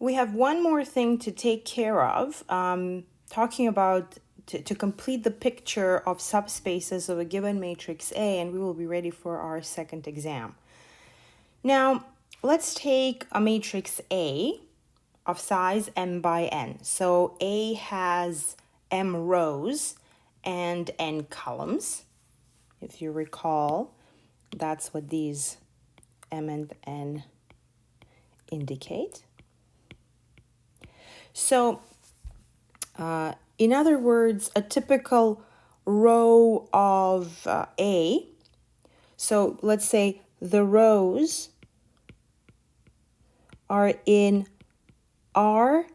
we have one more thing to take care of, talking about to complete the picture of subspaces of a given matrix A, and we will be ready for our second exam. Now, let's take a matrix A of size m by n. So A has m rows and n columns. If you recall, that's what these m and n indicate. So, in other words, a typical row of A, so let's say the rows are in R,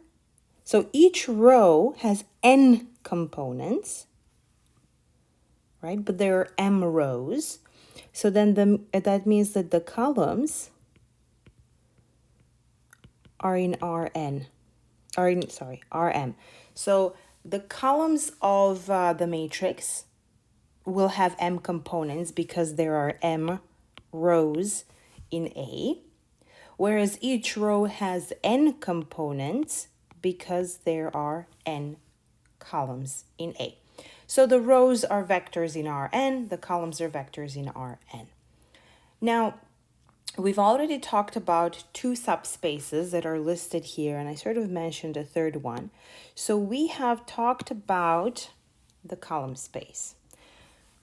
so each row has n components, right? But there are m rows. So then that means that the columns are in Rn, Rm. So the columns of the matrix will have m components because there are m rows in A, whereas each row has n components because there are n columns in A. So the rows are vectors in Rn, the columns are vectors in Rn. Now, we've already talked about two subspaces that are listed here, and I sort of mentioned a third one. So we have talked about the column space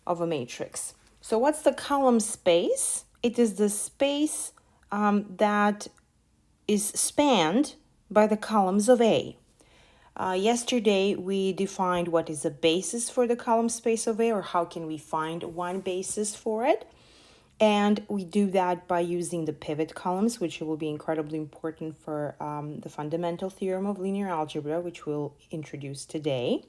of a matrix. So what's the column space? It is the space that is spanned by the columns of A. Yesterday, we defined what is the basis for the column space of A, or how can we find one basis for it. And we do that by using the pivot columns, which will be incredibly important for the fundamental theorem of linear algebra, which we'll introduce today.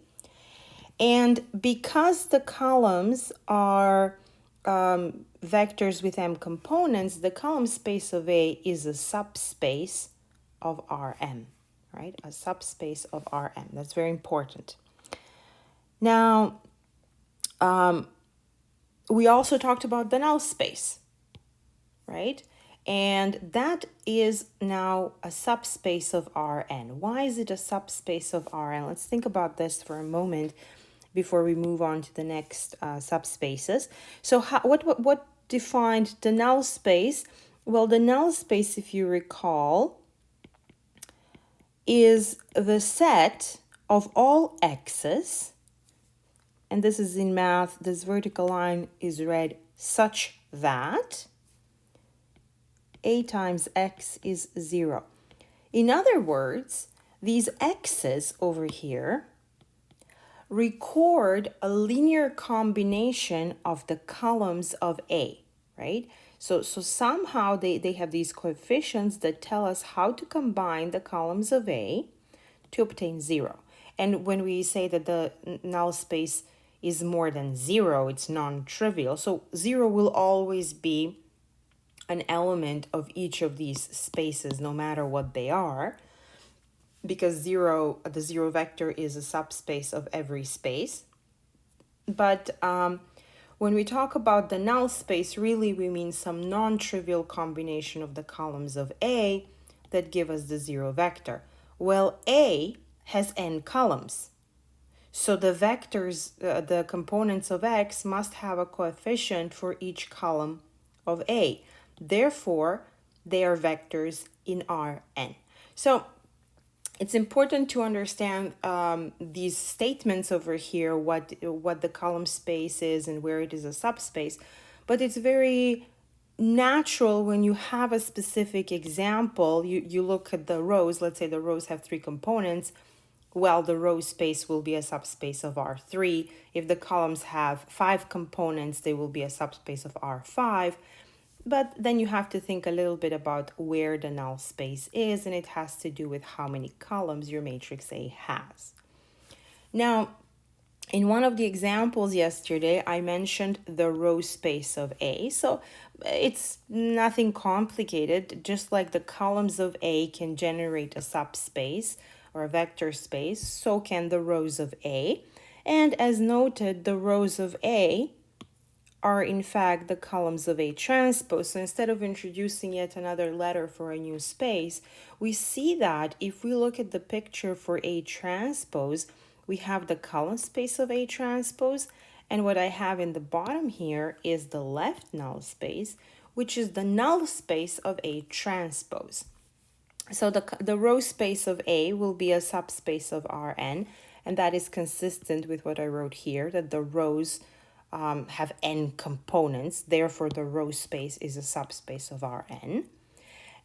And because the columns are vectors with m components, the column space of A is a subspace of Rm, right? A subspace of Rm. That's very important. Now, we also talked about the null space, right? And that is now a subspace of Rn. Why is it a subspace of Rn? Let's think about this for a moment before we move on to the next subspaces. So what defined the null space? Well, the null space, if you recall, is the set of all x's, and this is in math, this vertical line is read such that A times x is 0. In other words, these x's over here record a linear combination of the columns of A, right? So somehow they have these coefficients that tell us how to combine the columns of A to obtain 0. And when we say that the null space is more than 0, it's non-trivial. So 0 will always be an element of each of these spaces, no matter what they are, because the 0 vector is a subspace of every space. But when we talk about the null space, really we mean some non-trivial combination of the columns of A that give us the 0 vector. Well, A has n columns. So the vectors, the components of x must have a coefficient for each column of A. Therefore, they are vectors in Rn. So it's important to understand these statements over here, what the column space is and where it is a subspace. But it's very natural when you have a specific example, you look at the rows. Let's say the rows have 3 components. Well, the row space will be a subspace of R3. If the columns have 5 components, they will be a subspace of R5. But then you have to think a little bit about where the null space is, and it has to do with how many columns your matrix A has. Now, in one of the examples yesterday, I mentioned the row space of A. So it's nothing complicated, just like the columns of A can generate a subspace or a vector space, so can the rows of A. And as noted, the rows of A are in fact the columns of A transpose. So instead of introducing yet another letter for a new space, we see that if we look at the picture for A transpose, we have the column space of A transpose, and what I have in the bottom here is the left null space, which is the null space of A transpose. So the row space of A will be a subspace of Rn, and that is consistent with what I wrote here, that the rows have n components, therefore the row space is a subspace of Rn.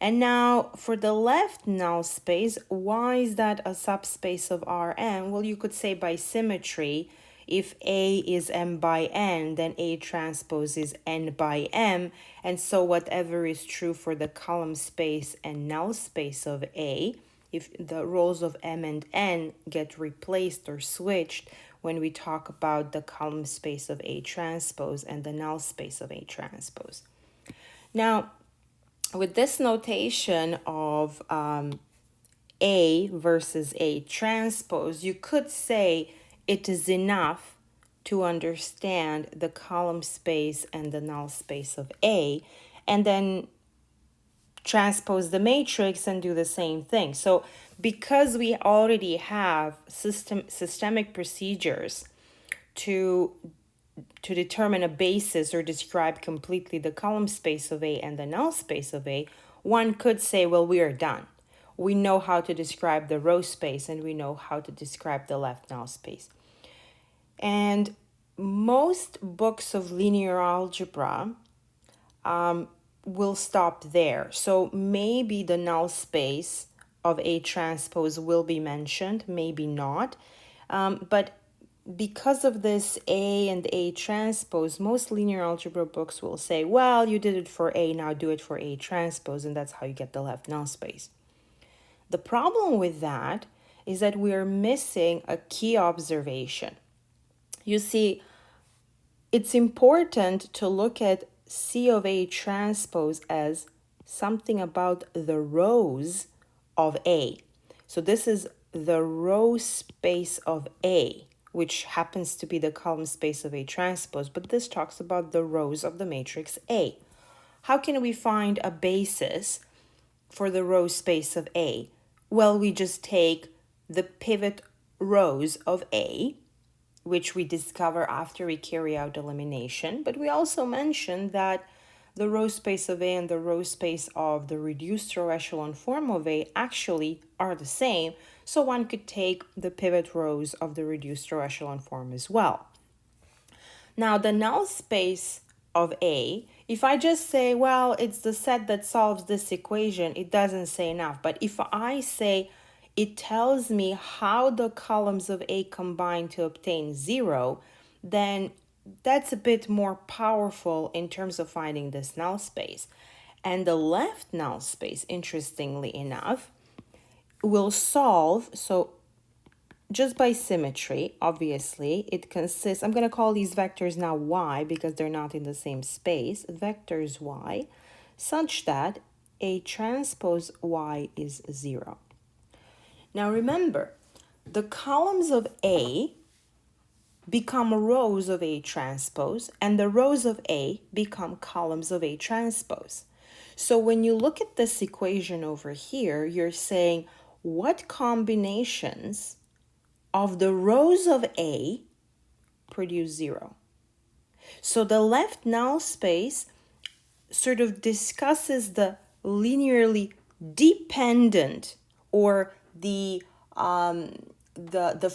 And now for the left null space, why is that a subspace of Rn? Well, you could say by symmetry, if A is m by n, then A transpose is n by m, and so whatever is true for the column space and null space of A, if the roles of m and n get replaced or switched when we talk about the column space of A transpose and the null space of A transpose. Now, with this notation of A versus A transpose, you could say it is enough to understand the column space and the null space of A, and then transpose the matrix and do the same thing. So because we already have systemic procedures to determine a basis or describe completely the column space of A and the null space of A, one could say, well, we are done. We know how to describe the row space and we know how to describe the left null space. And most books of linear algebra will stop there. So maybe the null space of A transpose will be mentioned, maybe not. But because of this A and A transpose, most linear algebra books will say, well, you did it for A, now do it for A transpose, and that's how you get the left null space. The problem with that is that we are missing a key observation. You see, it's important to look at C of A transpose as something about the rows of A. So this is the row space of A, which happens to be the column space of A transpose, but this talks about the rows of the matrix A. How can we find a basis for the row space of A? Well, we just take the pivot rows of A, which we discover after we carry out elimination, but we also mentioned that the row space of A and the row space of the reduced row echelon form of A actually are the same, so one could take the pivot rows of the reduced row echelon form as well. Now, the null space of A, if I just say, well, it's the set that solves this equation, it doesn't say enough. But if I say it tells me how the columns of A combine to obtain 0, then that's a bit more powerful in terms of finding this null space. And the left null space, interestingly enough, will solve, so just by symmetry, obviously, it consists, I'm going to call these vectors now y because they're not in the same space, vectors y, such that A transpose y is 0. Now remember, the columns of A become rows of A transpose, and the rows of A become columns of A transpose. So when you look at this equation over here, you're saying what combinations of the rows of A produce 0. So the left null space sort of discusses the linearly dependent or the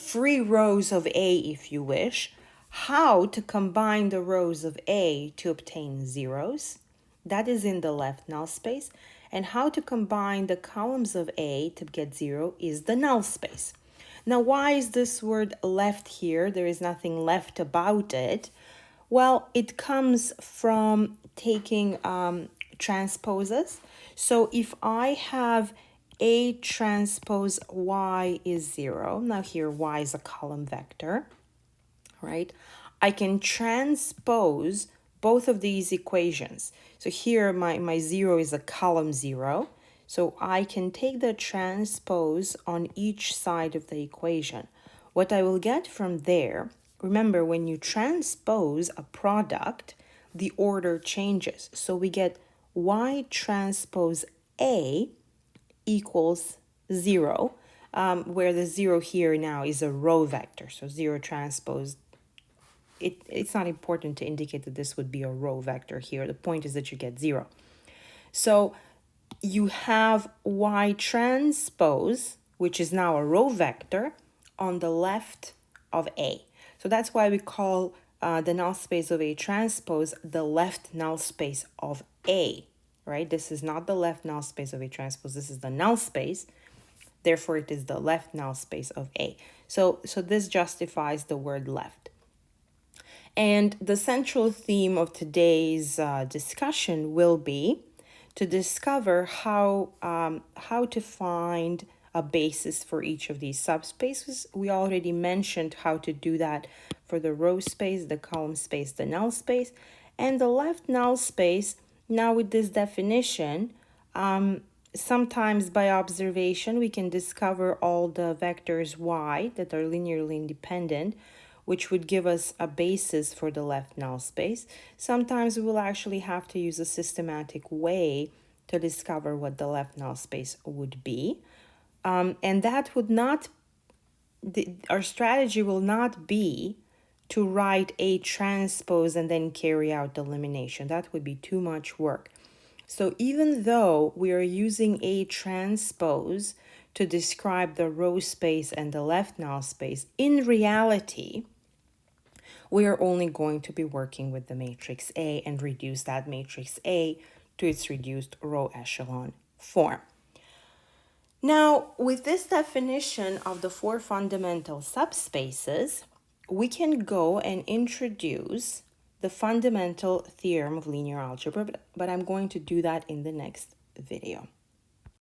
free rows of A, if you wish, how to combine the rows of A to obtain zeros. That is in the left null space. And how to combine the columns of A to get 0 is the null space. Now, why is this word left here? There is nothing left about it. Well, it comes from taking transposes. So if I have A transpose y is 0, now here y is a column vector, right? I can transpose both of these equations. So here my 0 is a column 0. So I can take the transpose on each side of the equation. What I will get from there, remember when you transpose a product, the order changes. So we get y transpose A equals 0, where the 0 here now is a row vector. So 0 transpose, it's not important to indicate that this would be a row vector here. The point is that you get 0. So you have y transpose, which is now a row vector, on the left of A. So that's why we call the null space of A transpose the left null space of A, right? This is not the left null space of A transpose. This is the null space. Therefore, it is the left null space of A. So this justifies the word left. And the central theme of today's discussion will be to discover how to find a basis for each of these subspaces. We already mentioned how to do that for the row space, the column space, the null space, and the left null space. Now with this definition, sometimes by observation, we can discover all the vectors y that are linearly independent, which would give us a basis for the left null space. Sometimes we will actually have to use a systematic way to discover what the left null space would be. And that would not, our strategy will not be to write A transpose and then carry out the elimination. That would be too much work. So even though we are using A transpose to describe the row space and the left null space, in reality, we are only going to be working with the matrix A and reduce that matrix A to its reduced row echelon form. Now, with this definition of the 4 fundamental subspaces, we can go and introduce the fundamental theorem of linear algebra, but I'm going to do that in the next video.